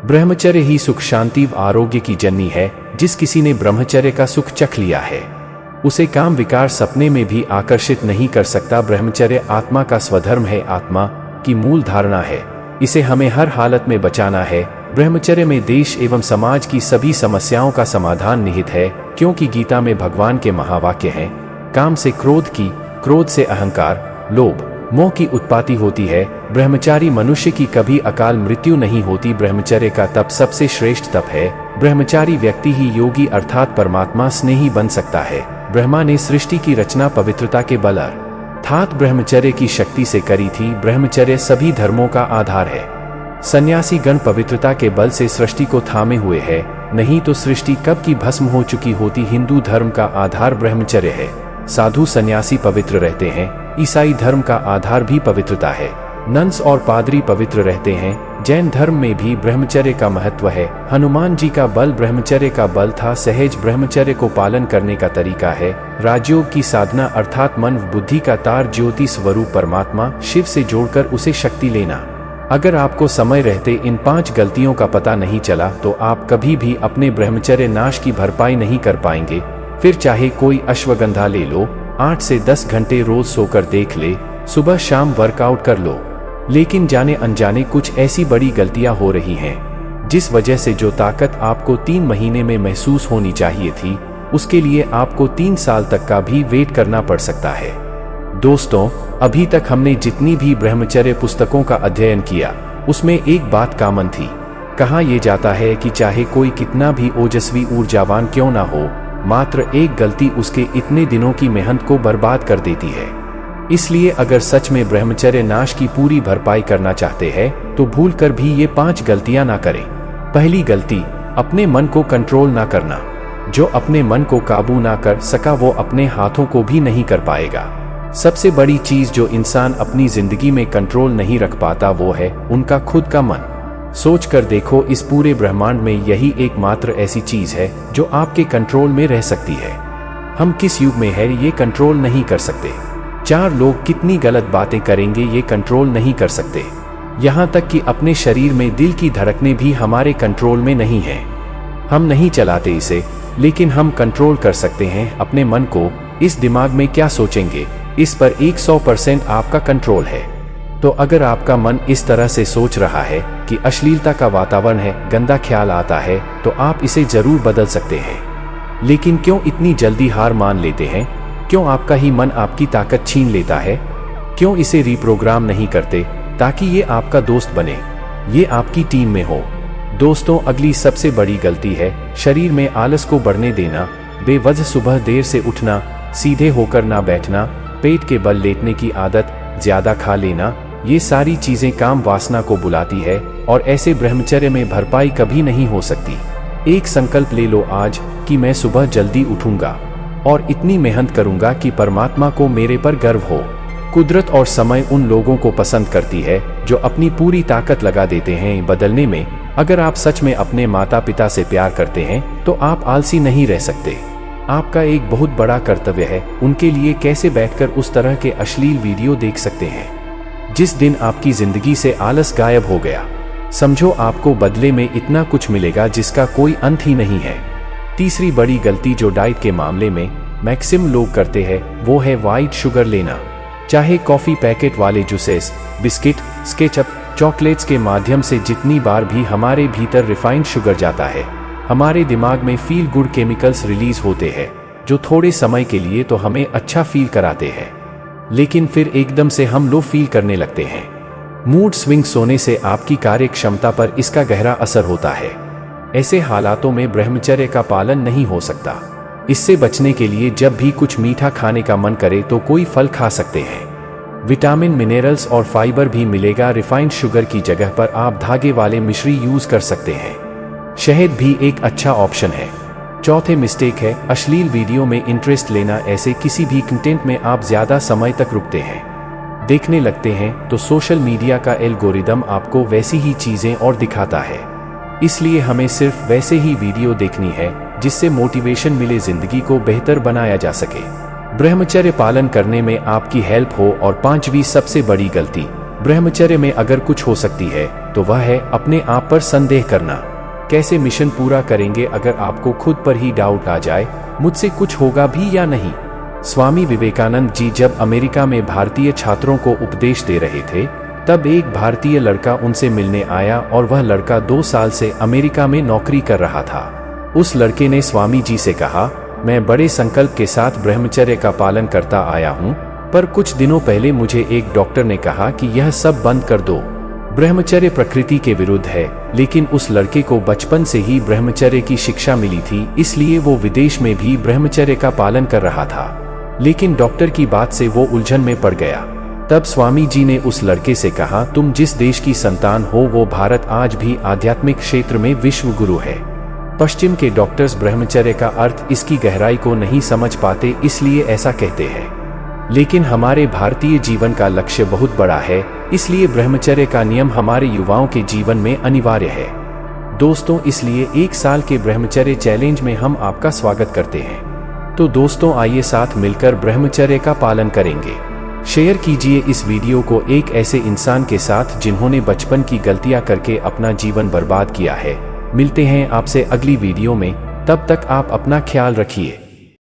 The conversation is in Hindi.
ब्रह्मचर्य ही सुख शांति व आरोग्य की जननी है। जिस किसी ने ब्रह्मचर्य का सुख चख लिया है उसे काम विकार सपने में भी आकर्षित नहीं कर सकता। ब्रह्मचर्य आत्मा का स्वधर्म है, आत्मा की मूल धारणा है। इसे हमें हर हालत में बचाना है। ब्रह्मचर्य में देश एवं समाज की सभी समस्याओं का समाधान निहित है, क्योंकि गीता में भगवान के महावाक्य हैं, काम से क्रोध की, क्रोध से अहंकार, लोभ, मोह की उत्पत्ति होती है। ब्रह्मचारी मनुष्य की कभी अकाल मृत्यु नहीं होती। ब्रह्मचर्य का तप सबसे श्रेष्ठ तप है। ब्रह्मचारी व्यक्ति ही योगी अर्थात परमात्मा स्नेही बन सकता है। ब्रह्मा ने सृष्टि की रचना पवित्रता के बल अर्थात ब्रह्मचर्य की शक्ति से करी थी। ब्रह्मचर्य सभी धर्मों का आधार है। सन्यासी गण पवित्रता के बल से सृष्टि को थामे हुए है, नहीं तो सृष्टि कब की भस्म हो चुकी होती। हिंदू धर्म का आधार ब्रह्मचर्य है। साधु सन्यासी पवित्र रहते हैं। ईसाई धर्म का आधार भी पवित्रता है। नन्स और पादरी पवित्र रहते हैं। जैन धर्म में भी ब्रह्मचर्य का महत्व है। हनुमान जी का बल ब्रह्मचर्य का बल था। सहज ब्रह्मचर्य को पालन करने का तरीका है राजयोग की साधना अर्थात मन व बुद्धि का तार ज्योति स्वरूप परमात्मा शिव से जोड़कर उसे शक्ति लेना। अगर आपको समय रहते इन 5 गलतियों का पता नहीं चला तो आप कभी भी अपने ब्रह्मचर्य नाश की भरपाई नहीं कर पाएंगे। फिर चाहे कोई अश्वगंधा ले लो, 8 से 10 घंटे रोज सोकर देख ले, सुबह शाम वर्कआउट कर लो, लेकिन जाने अनजाने कुछ ऐसी बड़ी गलतियां हो रही हैं जिस वजह से जो ताकत आपको 3 महीने में महसूस होनी चाहिए थी उसके लिए आपको 3 साल तक का भी वेट करना पड़ सकता है। दोस्तों, अभी तक हमने जितनी भी ब्रह्मचर्य पुस्तकों का अध्ययन किया उसमें एक बात कॉमन थी। कहा यह जाता है कि चाहे कोई कितना भी ओजस्वी ऊर्जावान क्यों ना हो, मात्र एक गलती उसके इतने दिनों की मेहनत को बर्बाद कर देती है। इसलिए अगर सच में ब्रह्मचर्य नाश की पूरी भरपाई करना चाहते हैं तो भूल कर भी ये 5 गलतियां ना करें। पहली गलती, अपने मन को कंट्रोल ना करना। जो अपने मन को काबू ना कर सका वो अपने हाथों को भी नहीं कर पाएगा। सबसे बड़ी चीज जो इंसान अपनी जिंदगी में कंट्रोल नहीं रख पाता वो है उनका खुद का मन। सोच कर देखो, इस पूरे ब्रह्मांड में यही एकमात्र ऐसी चीज है जो आपके कंट्रोल में रह सकती है। हम किस युग में है ये कंट्रोल नहीं कर सकते। 4 लोग कितनी गलत बातें करेंगे ये कंट्रोल नहीं कर सकते। यहाँ तक कि अपने शरीर में दिल की धड़कनें भी हमारे कंट्रोल में नहीं है। हम नहीं चलाते इसे, लेकिन हम कंट्रोल कर सकते हैं अपने मन को। इस दिमाग में क्या सोचेंगे इस पर 100% आपका कंट्रोल है। तो अगर आपका मन इस तरह से सोच रहा है कि अश्लीलता का वातावरण है, गंदा ख्याल आता है, तो आप इसे जरूर बदल सकते हैं। लेकिन क्यों इतनी जल्दी हार मान लेते हैं? क्यों आपका ही मन आपकी ताकत छीन लेता है? क्यों इसे रीप्रोग्राम नहीं करते ताकि ये आपका दोस्त बने, ये आपकी टीम में हो? दोस्तों, अगली सबसे बड़ी गलती है शरीर में आलस को बढ़ने देना। बेवजह सुबह देर से उठना, सीधे होकर ना बैठना, पेट के बल लेटने की आदत, ज्यादा खा लेना, ये सारी चीजें काम वासना को बुलाती है और ऐसे ब्रह्मचर्य में भरपाई कभी नहीं हो सकती। एक संकल्प ले लो आज कि मैं सुबह जल्दी उठूंगा और इतनी मेहनत करूंगा कि परमात्मा को मेरे पर गर्व हो। कुदरत और समय उन लोगों को पसंद करती है जो अपनी पूरी ताकत लगा देते हैं बदलने में। अगर आप सच में अपने माता पिता से प्यार करते हैं तो आप आलसी नहीं रह सकते। आपका एक बहुत बड़ा कर्तव्य है उनके लिए कैसे बैठकर उस तरह के अश्लील वीडियो देख सकते हैं। जिस दिन आपकी जिंदगी से आलस गायब हो गया, समझो आपको बदले में इतना कुछ मिलेगा जिसका कोई अंत ही नहीं है। तीसरी बड़ी गलती जो डाइट के मामले में मैक्सिमम लोग करते हैं वो है व्हाइट शुगर लेना। चाहे कॉफी पैकेट वाले जूसेस, बिस्किट, स्केचअप, चॉकलेट्स के माध्यम से जितनी बार भी हमारे भीतर रिफाइंड शुगर जाता है, हमारे दिमाग में फील गुड केमिकल्स रिलीज होते हैं जो थोड़े समय के लिए तो हमें अच्छा फील कराते हैं, लेकिन फिर एकदम से हम लो फील करने लगते हैं। मूड स्विंग्स होने से आपकी कार्य क्षमता पर इसका गहरा असर होता है। ऐसे हालातों में ब्रह्मचर्य का पालन नहीं हो सकता। इससे बचने के लिए जब भी कुछ मीठा खाने का मन करे तो कोई फल खा सकते हैं। विटामिन, मिनरल्स और फाइबर भी मिलेगा। रिफाइंड शुगर की जगह पर आप धागे वाले मिश्री यूज कर सकते हैं। शहद भी एक अच्छा ऑप्शन है। चौथे मिस्टेक है अश्लील वीडियो में इंटरेस्ट लेना। ऐसे किसी भी कंटेंट में आप ज्यादा समय तक रुकते हैं, देखने लगते हैं तो सोशल मीडिया का एल्गोरिदम आपको वैसी ही चीजें और दिखाता है। इसलिए हमें सिर्फ वैसे ही वीडियो देखनी है जिससे मोटिवेशन मिले, जिंदगी को बेहतर बनाया जा सके, ब्रह्मचर्य पालन करने में आपकी हेल्प हो। और 5वीं सबसे बड़ी गलती, ब्रह्मचर्य में अगर कुछ हो सकती है तो वह है अपने आप पर संदेह करना। कैसे मिशन पूरा करेंगे अगर आपको खुद पर ही डाउट आ जाए, मुझसे कुछ होगा भी या नहीं। स्वामी विवेकानंद जी जब अमेरिका में भारतीय छात्रों को उपदेश दे रहे थे, तब एक भारतीय लड़का उनसे मिलने आया और वह लड़का 2 साल से अमेरिका में नौकरी कर रहा था। उस लड़के ने स्वामी जी से कहा, मैं बड़े संकल्प के साथ ब्रह्मचर्य का पालन करता आया हूँ, पर कुछ दिनों पहले मुझे एक डॉक्टर ने कहा कि यह सब बंद कर दो, ब्रह्मचर्य प्रकृति के विरुद्ध है। लेकिन उस लड़के को बचपन से ही ब्रह्मचर्य की शिक्षा मिली थी, इसलिए वो विदेश में भी ब्रह्मचर्य का पालन कर रहा था। लेकिन डॉक्टर की बात से वो उलझन में पड़ गया। तब स्वामी जी ने उस लड़के से कहा, तुम जिस देश की संतान हो वो भारत आज भी आध्यात्मिक क्षेत्र में विश्व गुरु है। पश्चिम के डॉक्टर्स ब्रह्मचर्य का अर्थ, इसकी गहराई को नहीं समझ पाते, इसलिए ऐसा कहते हैं। लेकिन हमारे भारतीय जीवन का लक्ष्य बहुत बड़ा है, इसलिए ब्रह्मचर्य का नियम हमारे युवाओं के जीवन में अनिवार्य है। दोस्तों, इसलिए 1 साल के ब्रह्मचर्य चैलेंज में हम आपका स्वागत करते हैं। तो दोस्तों, आइए साथ मिलकर ब्रह्मचर्य का पालन करेंगे। शेयर कीजिए इस वीडियो को एक ऐसे इंसान के साथ जिन्होंने बचपन की गलतियां करके अपना जीवन बर्बाद किया है। मिलते हैं आपसे अगली वीडियो में, तब तक आप अपना ख्याल रखिए।